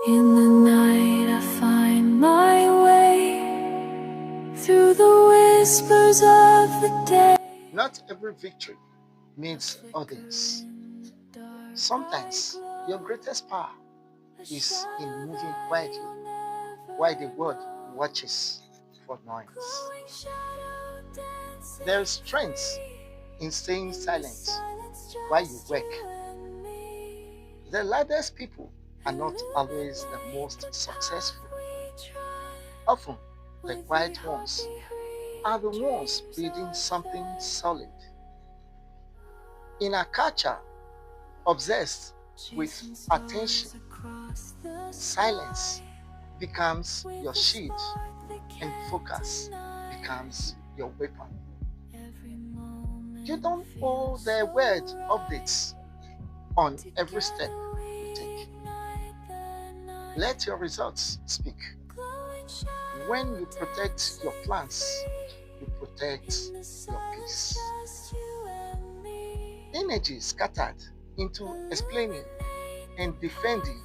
In the night I find my way through the whispers of the day. Not every victory needs audience. Sometimes your greatest power is in moving quietly while the world watches for noise. There is strength in staying silent while you work. The loudest people are not always the most successful. Often, the quiet ones are the ones building something solid. In a culture obsessed with attention, silence becomes your shield and focus becomes your weapon. You don't owe the word updates on every step you take. Let your results speak. When you protect your plans, you protect your peace. Energy scattered into explaining and defending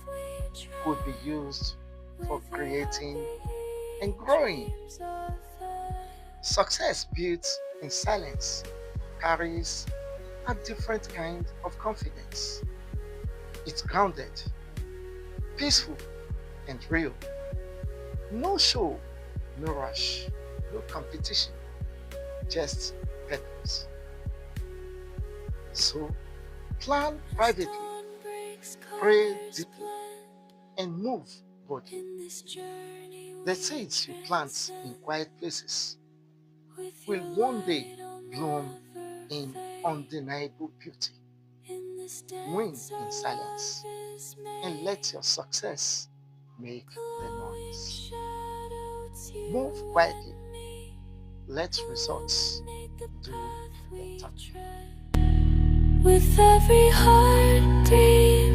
could be used for creating and growing. Success built in silence carries a different kind of confidence. It's grounded, peaceful, and real. No show, no rush, no competition, just purpose. So, plan privately, pray deeply, and move boldly. The seeds you plant in quiet places will one day bloom in undeniable beauty. Win in silence and let your success make the noise. Move quietly. Let results do the talking. With every heartbeat